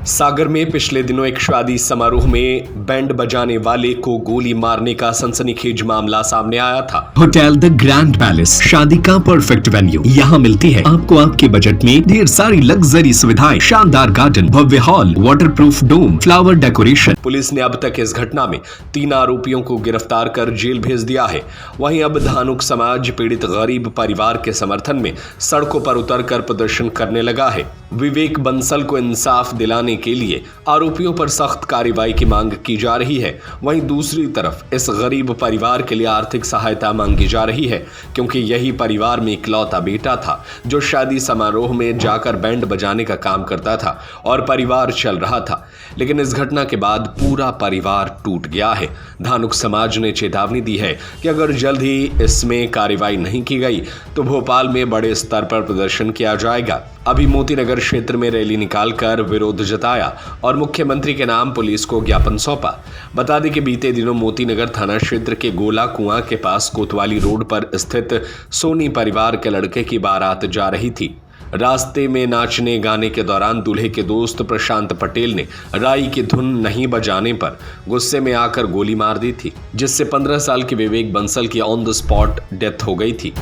सागर में पिछले दिनों एक शादी समारोह में बैंड बजाने वाले को गोली मारने का सनसनीखेज मामला सामने आया था। होटल द ग्रैंड पैलेस शादी का परफेक्ट वेन्यू। यहाँ मिलती है आपको आपके बजट में ढेर सारी लग्जरी सुविधाएं, शानदार गार्डन, भव्य हॉल, वाटरप्रूफ डोम, फ्लावर डेकोरेशन। पुलिस ने अब तक इस घटना में 3 आरोपियों को गिरफ्तार कर जेल भेज दिया है। वहीं अब धानुक समाज पीड़ित गरीब परिवार के समर्थन में सड़कों पर उतरकर प्रदर्शन करने लगा है। विवेक बंसल को इंसाफ दिलाने के लिए आरोपियों पर सख्त कार्रवाई की मांग की जा रही है। वहीं दूसरी तरफ इस गरीब परिवार के लिए आर्थिक सहायता मांगी जा रही है, क्योंकि यही परिवार में इकलौता बेटा था जो शादी समारोह में जाकर बैंड बजाने का काम करता था और परिवार चल रहा था। लेकिन इस घटना के बाद पूरा परिवार टूट गया है। धानुक समाज ने चेतावनी दी है कि अगर जल्द ही इसमें कार्रवाई नहीं की गई तो भोपाल में बड़े स्तर पर प्रदर्शन किया जाएगा। अभी मोतीनगर क्षेत्र में रैली निकालकर विरोध जताया और मुख्यमंत्री के नाम पुलिस को ज्ञापन सौंपा। बता दें कि बीते दिनों मोतीनगर थाना क्षेत्र के गोला कुआं के पास कोतवाली रोड पर स्थित सोनी परिवार के लड़के की बारात जा रही थी। रास्ते में नाचने गाने के दौरान दूल्हे के दोस्त प्रशांत पटेल ने राई की धुन नहीं बजाने पर गुस्से में आकर गोली मार दी थी, जिससे 15 साल के विवेक बंसल की ऑन द स्पॉट डेथ हो गई थी।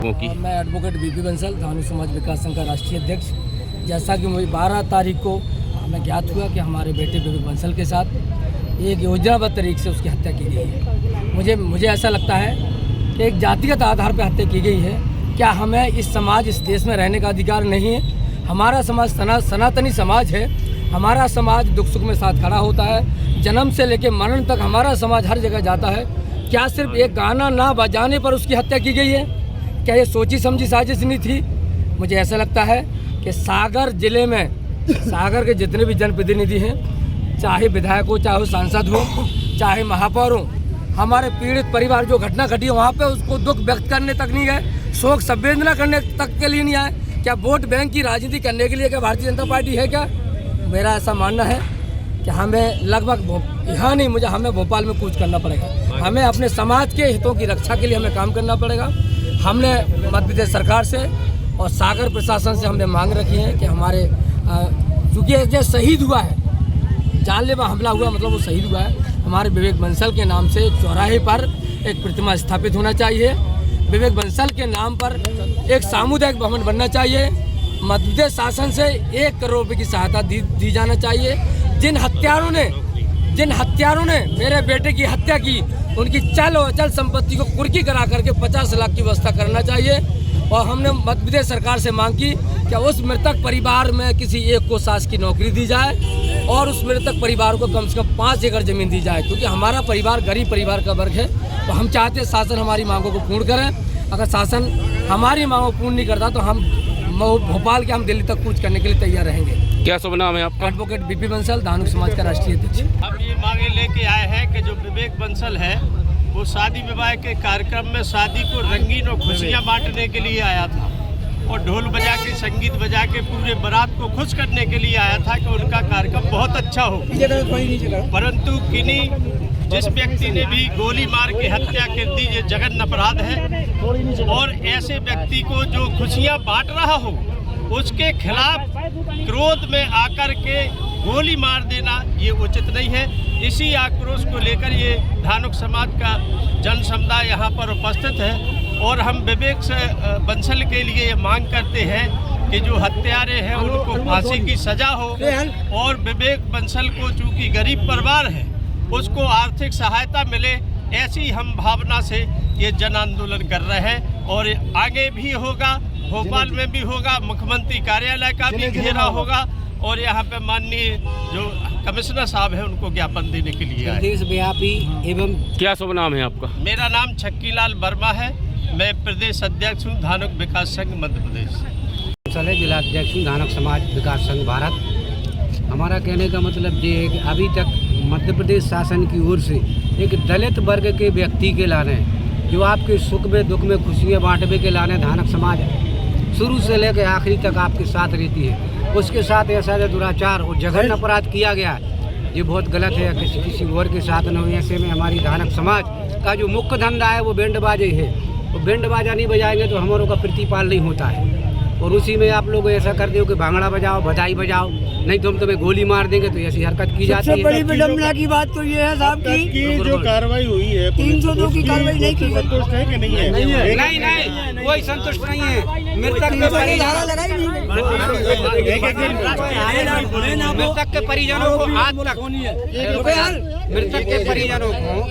मैं एडवोकेट बीपी बंसल, धानुक समाज विकास संघ का राष्ट्रीय अध्यक्ष। जैसा कि मुझे 12 तारीख को हमें ज्ञात हुआ कि हमारे बेटे विवेक बंसल के साथ एक योजनाबद्ध तरीके से उसकी हत्या की गई है। मुझे ऐसा लगता है कि एक जातिगत आधार पर हत्या की गई है। क्या हमें इस देश में रहने का अधिकार नहीं है? हमारा समाज सनातनी समाज है। हमारा समाज दुख सुख में साथ खड़ा होता है। जन्म से लेकर मरण तक हमारा समाज हर जगह जाता है। क्या सिर्फ एक गाना ना बजाने पर उसकी हत्या की गई है? क्या ये सोची समझी साजिश नहीं थी? मुझे ऐसा लगता है कि सागर जिले में सागर के जितने भी जनप्रतिनिधि हैं, चाहे विधायक हो, चाहे सांसद हो, चाहे महापौर हो, हमारे पीड़ित परिवार जो घटना घटी है वहाँ पे उसको दुख व्यक्त करने तक नहीं गए, शोक संवेदना करने तक के लिए नहीं आए। क्या वोट बैंक की राजनीति करने के लिए क्या भारतीय जनता पार्टी है? क्या मेरा ऐसा मानना है कि हमें लगभग यहाँ नहीं, हमें भोपाल में कूच करना पड़ेगा। हमें अपने समाज के हितों की रक्षा के लिए हमें काम करना पड़ेगा। हमने मध्य प्रदेश सरकार से और सागर प्रशासन से हमने मांग रखी है कि हमारे चूँकि जो शहीद हुआ है, जानलेवा हमला हुआ मतलब वो शहीद हुआ है, हमारे विवेक बंसल के नाम से चौराहे पर एक प्रतिमा स्थापित होना चाहिए। विवेक बंसल के नाम पर एक सामुदायिक भवन बनना चाहिए। मध्य प्रदेश शासन से 1 करोड़ रुपये की सहायता दी जाना चाहिए। जिन हत्यारों ने मेरे बेटे की हत्या की, उनकी चल और अचल संपत्ति को कुर्की करा करके 50 लाख की व्यवस्था करना चाहिए। और हमने मध्य प्रदेश सरकार से मांग की कि उस मृतक परिवार में किसी एक को सास की नौकरी दी जाए और उस मृतक परिवार को कम से कम 5 एकड़ जमीन दी जाए, क्योंकि हमारा परिवार गरीब परिवार का वर्ग है। तो हम चाहते हैं शासन हमारी मांगों को पूर्ण करें। अगर शासन हमारी मांगों को पूर्ण नहीं करता तो हम भोपाल के दिल्ली तक कूच करने के लिए तैयार रहेंगे। क्या शुभ नाम है आपका? एडवोकेट बीपी बंसल, धानुक समाज का राष्ट्रीय अध्यक्ष। अब ये मांगे लेके आए हैं कि जो विवेक बंसल है वो शादी विवाह के कार्यक्रम में शादी को रंगीन और खुशियाँ बांटने के लिए आया था और ढोल बजा के संगीत बजा के पूरे बारात को खुश करने के लिए आया था कि उनका कार्यक्रम बहुत अच्छा हो। परंतु जिस व्यक्ति ने भी गोली मार के हत्या कर दी, ये जघन्य अपराध है और ऐसे व्यक्ति को जो खुशियाँ बांट रहा हो उसके खिलाफ क्रोध में आकर के गोली मार देना ये उचित नहीं है। इसी आक्रोश को लेकर ये धानुक समाज का जन समुदाय यहाँ पर उपस्थित है और हम विवेक बंसल के लिए ये मांग करते हैं कि जो हत्यारे हैं उनको फांसी की सजा हो और विवेक बंसल को चूँकि गरीब परिवार है उसको आर्थिक सहायता मिले, ऐसी हम भावना से ये जन आंदोलन कर रहे हैं और आगे भी होगा, भोपाल में भी होगा, मुख्यमंत्री कार्यालय का भी घेरा होगा और यहाँ पे माननीय जो कमिश्नर साहब है उनको ज्ञापन देने के लिए आए। देशव्यापी एवं क्या शुभ नाम है आपका? मेरा नाम छक्कीलाल वर्मा है, मैं प्रदेश अध्यक्ष हूँ धानुक विकास संघ मध्य प्रदेश। जिला अध्यक्ष हूँ धानुक समाज विकास संघ भारत। हमारा कहने का मतलब ये है कि अभी तक मध्य प्रदेश शासन की ओर से एक दलित वर्ग के व्यक्ति के लाने जो आपके सुख में दुख में खुशियाँ बांटने के लाने धानुक समाज शुरू से लेकर आखिरी तक आपके साथ रहती है। उसके साथ ऐसा दुराचार और जघन्य अपराध किया गया है, ये बहुत गलत है। किसी और के साथ न हो। ऐसे में हमारी धानुक समाज का जो मुख्य धंधा है वो बैंड बाजे है। वो बैंड बाजा नहीं बजाएंगे तो हमारों का प्रतिपाल नहीं होता है। और उसी में आप लोग ऐसा कर दो कि भांगड़ा बजाओ, बधाई बजाओ, नहीं तो हम तुम्हें गोली मार देंगे, तो ऐसी हरकत की जाती है। सबसे बड़ी विडम्बना की बात तो ये है साहब की जो कार्रवाई हुई है 302 की कार्रवाई नहीं की, संतुष्ट है कि नहीं है? नहीं, कोई संतुष्ट नहीं है। मृतक के परिजनों को आज तक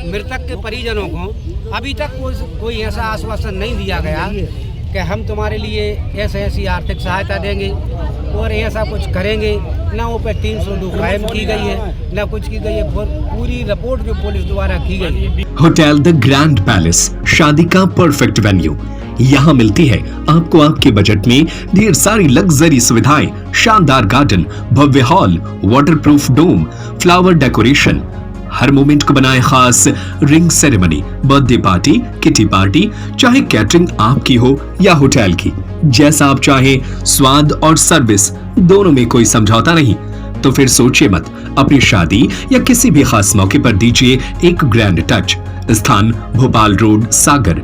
मृतक के परिजनों को अभी तक कोई ऐसा आश्वासन नहीं दिया गया कि हम तुम्हारे लिए ऐसी आर्थिक सहायता देंगे और ऐसा कुछ करेंगे। ना वो पे 302 कायम की गई है, ना कुछ की गई है। पूरी रिपोर्ट जो पुलिस द्वारा की गई है। होटल द ग्रैंड पैलेस, शादी का परफेक्ट वेन्यू। यहाँ मिलती है आपको आपके बजट में ढेर सारी लग्जरी सुविधाएं, शानदार गार्डन, भव्य हॉल, वाटरप्रूफ डोम, फ्लावर डेकोरेशन, हर मोमेंट को बनाए खास ring ceremony, birthday party, kitty party, चाहे कैटरिंग आपकी हो या होटल की, जैसा आप चाहें, स्वाद और सर्विस दोनों में कोई समझौता नहीं। तो फिर सोचिए मत, अपनी शादी या किसी भी खास मौके पर दीजिए एक ग्रैंड टच। स्थान भोपाल रोड, सागर।